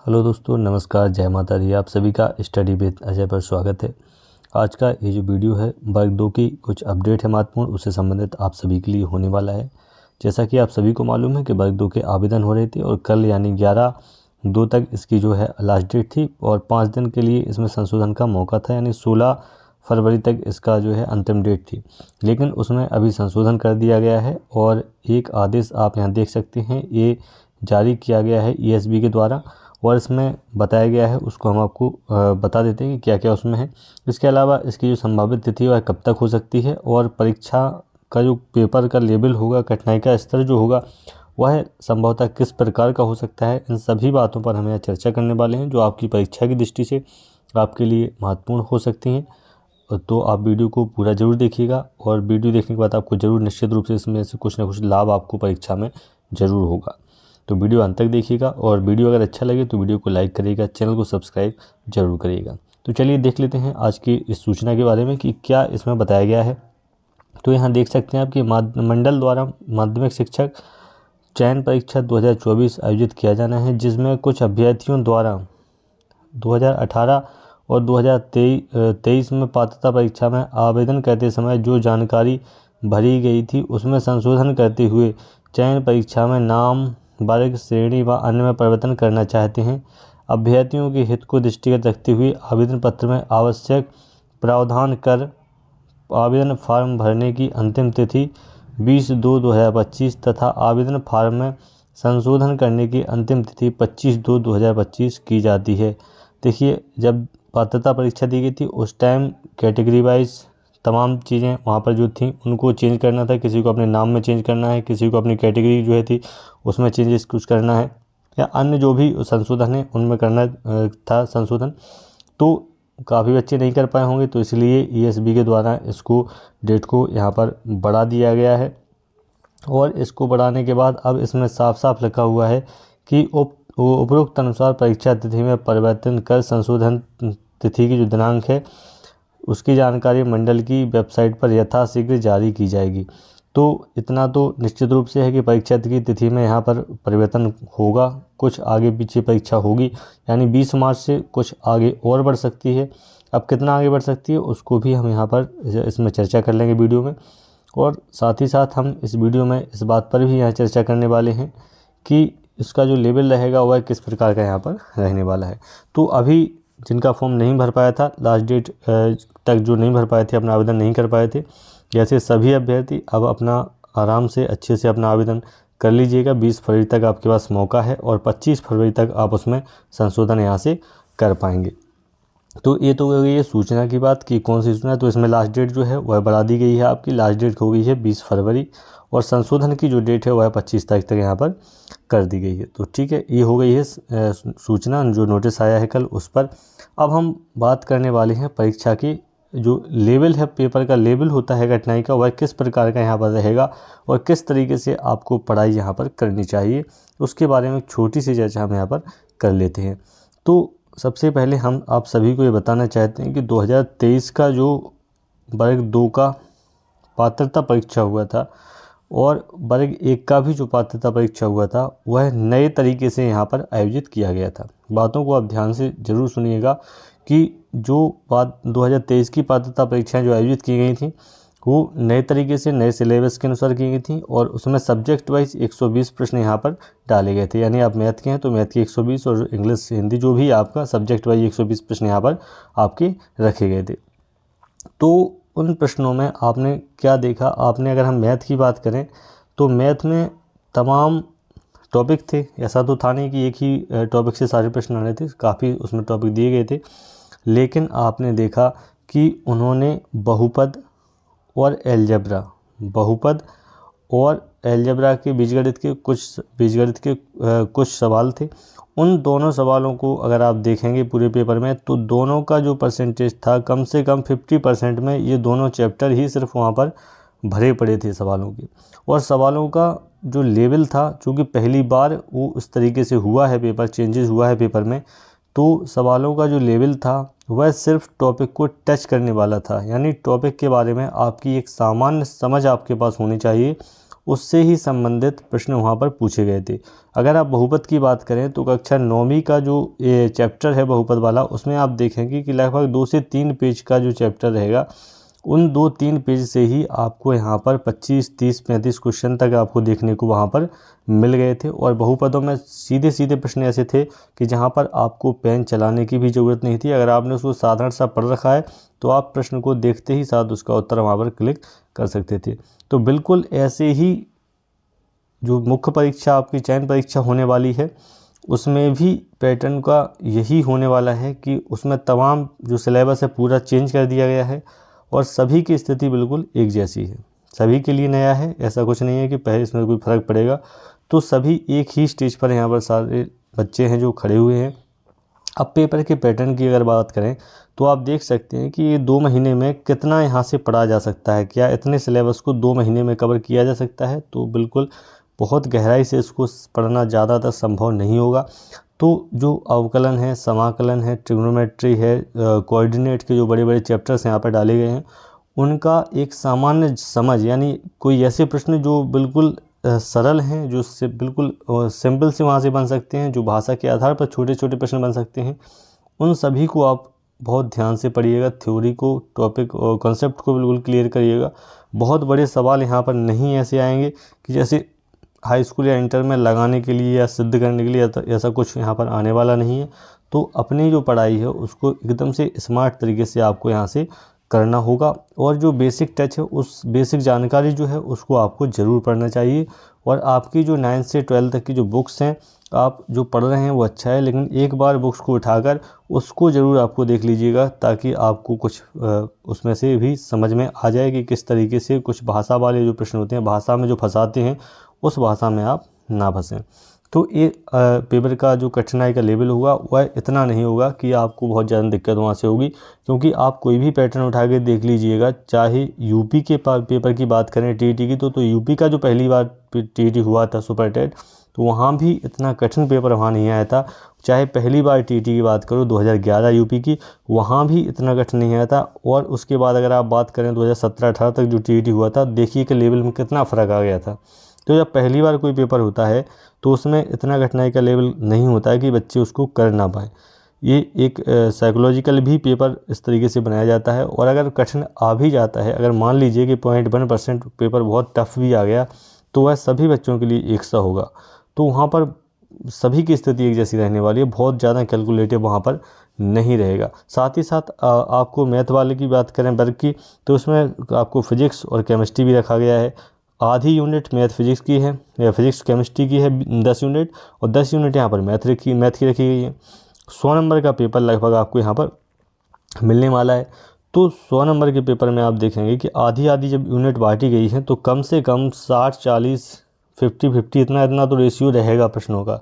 Hello दोस्तों, नमस्कार, जय माता दी। आप सभी का स्टडी विद अजय पर स्वागत है। आज का ये जो वीडियो है वर्ग 2 की कुछ अपडेट है महत्वपूर्ण, उससे संबंधित आप सभी के लिए होने वाला है। जैसा कि आप सभी को मालूम है कि वर्ग 2 के आवेदन हो रहे थे और कल यानी 11/2 तक इसकी जो है लास्ट डेट थी और 5 दिन के लिए इसमें संशोधन का मौका था, यानी 16 फरवरी तक इसका जो है अंतिम डेट थी। लेकिन उसमें अभी संशोधन कर दिया गया है और एक आदेश आप यहाँ देख सकते हैं, ये जारी किया गया है ESB के द्वारा और इसमें बताया गया है, उसको हम आपको बता देते हैं कि क्या क्या उसमें है। इसके अलावा इसकी जो संभावित तिथि वह कब तक हो सकती है और परीक्षा का जो पेपर का लेवल होगा, कठिनाई का स्तर जो होगा वह संभवतः किस प्रकार का हो सकता है, इन सभी बातों पर हम यहाँ चर्चा करने वाले हैं जो आपकी परीक्षा की दृष्टि से आपके लिए महत्वपूर्ण हो सकती हैं। तो आप वीडियो को पूरा ज़रूर देखिएगा और वीडियो देखने के बाद आपको ज़रूर निश्चित रूप से इसमें से कुछ ना कुछ लाभ आपको परीक्षा में ज़रूर होगा। तो वीडियो अंत तक देखिएगा और वीडियो अगर अच्छा लगे तो वीडियो को लाइक करिएगा, चैनल को सब्सक्राइब जरूर करिएगा। तो चलिए देख लेते हैं आज की इस सूचना के बारे में कि क्या इसमें बताया गया है। तो यहाँ देख सकते हैं आपकी मंडल द्वारा माध्यमिक शिक्षक चयन परीक्षा 2024 आयोजित किया जाना है, जिसमें कुछ अभ्यर्थियों द्वारा 2018 और 2023 में पात्रता परीक्षा में आवेदन करते समय जो जानकारी भरी गई थी उसमें संशोधन करते हुए चयन परीक्षा में नाम, वर्ग, श्रेणी व अन्य में परिवर्तन करना चाहते हैं। अभ्यर्थियों के हित को दृष्टिगत रखते हुए आवेदन पत्र में आवश्यक प्रावधान कर आवेदन फार्म भरने की अंतिम तिथि 20/2/2025 तथा आवेदन फार्म में संशोधन करने की अंतिम तिथि 25/2/2025 की जाती है। देखिए, जब पात्रता परीक्षा दी गई थी उस टाइम कैटेगरी वाइज तमाम चीज़ें वहाँ पर जो थी उनको चेंज करना था। किसी को अपने नाम में चेंज करना है, किसी को अपनी कैटेगरी जो है थी उसमें चेंजेस कुछ करना है, या अन्य जो भी संशोधन है उनमें करना था संशोधन। तो काफ़ी बच्चे नहीं कर पाए होंगे, तो इसलिए ESB के द्वारा इसको डेट को यहाँ पर बढ़ा दिया गया है। और इसको बढ़ाने के बाद अब इसमें साफ साफ लिखा हुआ है कि उपरोक्त अनुसार परीक्षा तिथि में परिवर्तन कर संशोधन तिथि की जो दिनांक है उसकी जानकारी मंडल की वेबसाइट पर यथाशीघ्र जारी की जाएगी। तो इतना तो निश्चित रूप से है कि परीक्षा की तिथि में यहाँ पर परिवर्तन होगा, कुछ आगे पीछे परीक्षा होगी, यानी 20 मार्च से कुछ आगे और बढ़ सकती है। अब कितना आगे बढ़ सकती है उसको भी हम यहाँ पर इसमें चर्चा कर लेंगे वीडियो में, और साथ ही साथ हम इस वीडियो में इस बात पर भी यहाँ चर्चा करने वाले हैं कि इसका जो लेवल रहेगा वह किस प्रकार का यहाँ पर रहने वाला है। तो अभी जिनका फॉर्म नहीं भर पाया था, लास्ट डेट तक जो नहीं भर पाए थे, अपना आवेदन नहीं कर पाए थे, जैसे सभी अभ्यर्थी अब अपना आराम से अच्छे से अपना आवेदन कर लीजिएगा। 20 फरवरी तक आपके पास मौका है और 25 फरवरी तक आप उसमें संशोधन यहाँ से कर पाएंगे। तो ये तो हो गई है सूचना की बात कि कौन सी सूचना। तो इसमें लास्ट डेट जो है वह बढ़ा दी गई है, आपकी लास्ट डेट हो गई है 20 फरवरी और संशोधन की जो डेट है वह 25 तारीख तक यहाँ पर कर दी गई है। तो ठीक है, ये हो गई है सूचना, जो नोटिस आया है कल उस पर। अब हम बात करने वाले हैं परीक्षा की जो लेवल है, पेपर का लेवल होता है कठिनाई का, वह किस प्रकार का यहाँ पर रहेगा और किस तरीके से आपको पढ़ाई यहाँ पर करनी चाहिए, उसके बारे में एक छोटी सी चर्चा हम यहाँ पर कर लेते हैं। तो सबसे पहले हम आप सभी को ये बताना चाहते हैं कि 2023 का जो वर्ग 2 का पात्रता परीक्षा हुआ था और वर्ग 1 का भी जो पात्रता परीक्षा हुआ था वह नए तरीके से यहाँ पर आयोजित किया गया था। बातों को आप ध्यान से ज़रूर सुनिएगा कि जो बात 2023 की पात्रता परीक्षाएं जो आयोजित की गई थी वो नए तरीके से नए सिलेबस के अनुसार की गई थी और उसमें सब्जेक्ट वाइज 120 प्रश्न यहाँ पर डाले गए थे। यानी आप मैथ के हैं तो मैथ के 120 और इंग्लिश हिंदी जो भी आपका सब्जेक्ट वाइज 120 प्रश्न यहाँ पर आपके रखे गए थे। तो उन प्रश्नों में आपने क्या देखा, आपने अगर हम मैथ की बात करें तो मैथ में तमाम टॉपिक थे, ऐसा तो था नहीं कि एक ही टॉपिक से सारे प्रश्न आने थे, काफ़ी उसमें टॉपिक दिए गए थे। लेकिन आपने देखा कि उन्होंने बहुपद और अलजेब्रा के बीजगणित के कुछ सवाल थे। उन दोनों सवालों को अगर आप देखेंगे पूरे पेपर में तो दोनों का जो परसेंटेज था कम से कम 50% में ये दोनों चैप्टर ही सिर्फ वहाँ पर भरे पड़े थे सवालों के। और सवालों का जो लेवल था, चूँकि पहली बार वो उस तरीके से हुआ है, पेपर चेंजेस हुआ है पेपर में, तो सवालों का जो लेवल था वह सिर्फ टॉपिक को टच करने वाला था। यानी टॉपिक के बारे में आपकी एक सामान्य समझ आपके पास होनी चाहिए उससे ही संबंधित प्रश्न वहाँ पर पूछे गए थे। अगर आप बहुपद की बात करें तो कक्षा 9वीं का जो चैप्टर है बहुपद वाला, उसमें आप देखेंगे कि लगभग 2 से 3 पेज का जो चैप्टर रहेगा, उन 2-3 पेज से ही आपको यहाँ पर 25, 30, 35 क्वेश्चन तक आपको देखने को वहाँ पर मिल गए थे। और बहुपदों में सीधे सीधे प्रश्न ऐसे थे कि जहाँ पर आपको पेन चलाने की भी ज़रूरत नहीं थी। अगर आपने उसको साधारण सा पढ़ रखा है तो आप प्रश्न को देखते ही साथ उसका उत्तर वहाँ पर क्लिक कर सकते थे। तो बिल्कुल ऐसे ही जो मुख्य परीक्षा आपकी चयन परीक्षा होने वाली है, उसमें भी पैटर्न का यही होने वाला है कि उसमें तमाम जो सिलेबस है पूरा चेंज कर दिया गया है और सभी की स्थिति बिल्कुल एक जैसी है। सभी के लिए नया है, ऐसा कुछ नहीं है कि पहले इसमें कोई फ़र्क पड़ेगा। तो सभी एक ही स्टेज पर यहाँ पर सारे बच्चे हैं जो खड़े हुए हैं। अब पेपर के पैटर्न की अगर बात करें तो आप देख सकते हैं कि ये 2 महीने में कितना यहाँ से पढ़ा जा सकता है। क्या इतने सिलेबस को 2 महीने में कवर किया जा सकता है? तो बिल्कुल बहुत गहराई से इसको पढ़ना ज़्यादातर संभव नहीं होगा। तो जो अवकलन है, समाकलन है, ट्रिग्नोमेट्री है, कोऑर्डिनेट के जो बड़े बड़े चैप्टर्स यहाँ पर डाले गए हैं, उनका एक सामान्य समझ, यानी कोई ऐसे प्रश्न जो बिल्कुल सरल हैं, जो से बिल्कुल सिंपल से वहाँ से बन सकते हैं, जो भाषा के आधार पर छोटे छोटे प्रश्न बन सकते हैं, उन सभी को आप बहुत ध्यान से पढ़िएगा। थ्योरी को, टॉपिक और कॉन्सेप्ट को बिल्कुल क्लियर करिएगा। बहुत बड़े सवाल यहाँ पर नहीं ऐसे आएंगे कि जैसे हाई स्कूल या इंटर में लगाने के लिए या सिद्ध करने के लिए, ऐसा कुछ यहाँ पर आने वाला नहीं है। तो अपनी जो पढ़ाई है उसको एकदम से स्मार्ट तरीके से आपको यहाँ से करना होगा और जो बेसिक टच है, उस बेसिक जानकारी जो है उसको आपको ज़रूर पढ़ना चाहिए। और आपकी जो 9 से 12 तक की जो बुक्स हैं, आप जो पढ़ रहे हैं वो अच्छा है, लेकिन एक बार बुक्स को उठाकर उसको ज़रूर आपको देख लीजिएगा, ताकि आपको कुछ उसमें से भी समझ में आ जाए कि किस तरीके से कुछ भाषा वाले जो प्रश्न होते हैं, भाषा में जो फंसाते हैं, उस भाषा में आप ना फंसें। तो ये पेपर का जो कठिनाई का लेवल होगा वह इतना नहीं होगा कि आपको बहुत ज़्यादा दिक्कत वहाँ से होगी, क्योंकि आप कोई भी पैटर्न उठा के देख लीजिएगा। चाहे यूपी के पेपर की बात करें, टीईटी की, तो यूपी का जो पहली बार टीईटी हुआ था सुपर टेट, तो वहाँ भी इतना कठिन पेपर वहाँ नहीं आया था। चाहे पहली बार टीईटी की बात करो 2011 यूपी की, वहाँ भी इतना कठिन नहीं आया था। और उसके बाद अगर आप बात करें 2017-18 तक जो टीईटी हुआ था, देखिए कि लेवल में कितना फ़र्क आ गया था। तो जब पहली बार कोई पेपर होता है तो उसमें इतना कठिनाई का लेवल नहीं होता है कि बच्चे उसको कर ना पाएँ। ये एक साइकोलॉजिकल भी पेपर इस तरीके से बनाया जाता है। और अगर कठिन आ भी जाता है, अगर मान लीजिए कि 0.1% पेपर बहुत टफ भी आ गया, तो वह सभी बच्चों के लिए एक सा होगा। तो वहाँ पर सभी की स्थिति एक जैसी रहने वाली है, बहुत ज़्यादा कैलकुलेटिव वहाँ पर नहीं रहेगा। साथ ही साथ आपको मैथ वाले की बात करें वर्ग की, तो उसमें आपको फिजिक्स और केमिस्ट्री भी रखा गया है। आधी यूनिट मैथ फिजिक्स की है या फिजिक्स केमिस्ट्री की है 10 यूनिट, और 10 यूनिट यहाँ पर मैथ की रखी गई है। 100 नंबर का पेपर लगभग आपको यहाँ पर मिलने वाला है। तो 100 नंबर के पेपर में आप देखेंगे कि आधी आधी जब यूनिट बांटी गई है, तो कम से कम 60-40, 50-50 इतना तो रेशियो रहेगा प्रश्नों का।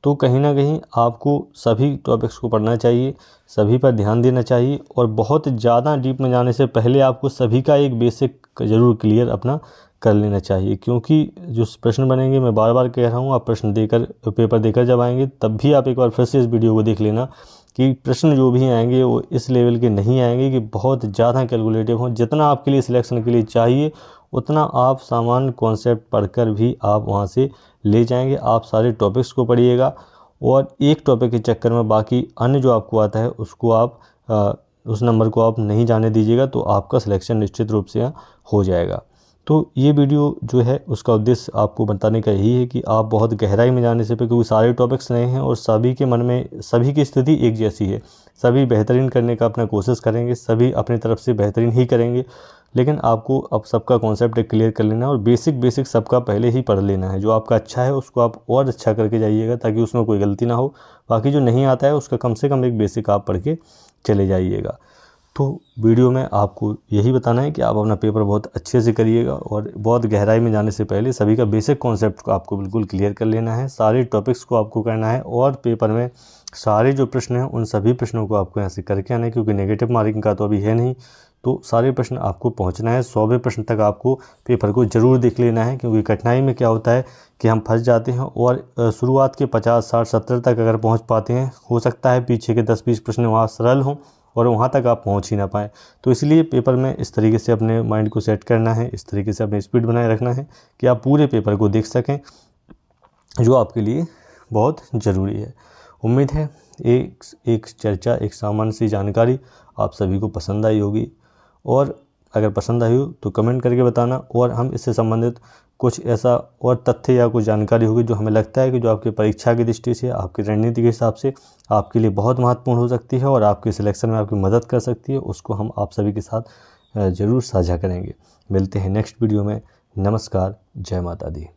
तो कहीं ना कहीं आपको सभी टॉपिक्स को पढ़ना चाहिए, सभी पर ध्यान देना चाहिए, और बहुत ज़्यादा डीप में जाने से पहले आपको सभी का एक बेसिक ज़रूर क्लियर अपना कर लेना चाहिए। क्योंकि जो प्रश्न बनेंगे, मैं बार बार कह रहा हूँ, आप प्रश्न देकर पेपर देकर जब आएंगे तब भी आप एक बार फिर से इस वीडियो को देख लेना कि प्रश्न जो भी आएंगे वो इस लेवल के नहीं आएंगे कि बहुत ज़्यादा कैलकुलेटिव हों। जितना आपके लिए सिलेक्शन के लिए चाहिए उतना आप सामान्य कॉन्सेप्ट पढ़कर भी आप वहाँ से ले जाएंगे। आप सारे टॉपिक्स को पढ़िएगा और एक टॉपिक के चक्कर में बाकी अन्य जो आपको आता है उसको आप उस नंबर को आप नहीं जाने दीजिएगा, तो आपका सिलेक्शन निश्चित रूप से हो जाएगा। तो ये वीडियो जो है उसका उद्देश्य आपको बताने का यही है कि आप बहुत गहराई में जाने से पहले, क्योंकि सारे टॉपिक्स नए हैं और सभी के मन में सभी की स्थिति एक जैसी है, सभी बेहतरीन करने का अपना कोशिश करेंगे, सभी अपनी तरफ से बेहतरीन ही करेंगे, लेकिन आपको अब सबका कॉन्सेप्ट क्लियर कर लेना है और बेसिक सबका पहले ही पढ़ लेना है। जो आपका अच्छा है उसको आप और अच्छा करके जाइएगा ताकि उसमें कोई गलती ना हो। बाकी जो नहीं आता है उसका कम से कम एक बेसिक आप पढ़ के चले जाइएगा। तो वीडियो में आपको यही बताना है कि आप अपना पेपर बहुत अच्छे से करिएगा और बहुत गहराई में जाने से पहले सभी का बेसिक कॉन्सेप्ट को आपको बिल्कुल क्लियर कर लेना है। सारे टॉपिक्स को आपको करना है और पेपर में सारे जो प्रश्न हैं उन सभी प्रश्नों को आपको यहाँ से करके आना है, क्योंकि नेगेटिव मार्किंग का तो अभी है नहीं। तो सारे प्रश्न आपको पहुँचना है, 100वें प्रश्न तक आपको पेपर को ज़रूर देख लेना है। क्योंकि कठिनाई में क्या होता है कि हम फंस जाते हैं और शुरुआत के 50, 60, 70 तक अगर पहुँच पाते हैं, हो सकता है पीछे के 10-20 प्रश्न वहाँ सरल हों और वहाँ तक आप पहुँच ही ना पाएँ। तो इसलिए पेपर में इस तरीके से अपने माइंड को सेट करना है, इस तरीके से अपनी स्पीड बनाए रखना है कि आप पूरे पेपर को देख सकें, जो आपके लिए बहुत ज़रूरी है। उम्मीद है एक चर्चा, एक सामान्य सी जानकारी आप सभी को पसंद आई होगी, और अगर पसंद आई हो तो कमेंट करके बताना, और हम इससे संबंधित कुछ ऐसा और तथ्य या कुछ जानकारी होगी जो हमें लगता है कि जो आपकी परीक्षा की दृष्टि से, आपकी रणनीति के हिसाब से आपके लिए बहुत महत्वपूर्ण हो सकती है और आपके सिलेक्शन में आपकी मदद कर सकती है, उसको हम आप सभी के साथ ज़रूर साझा करेंगे। मिलते हैं नेक्स्ट वीडियो में। नमस्कार, जय माता दी।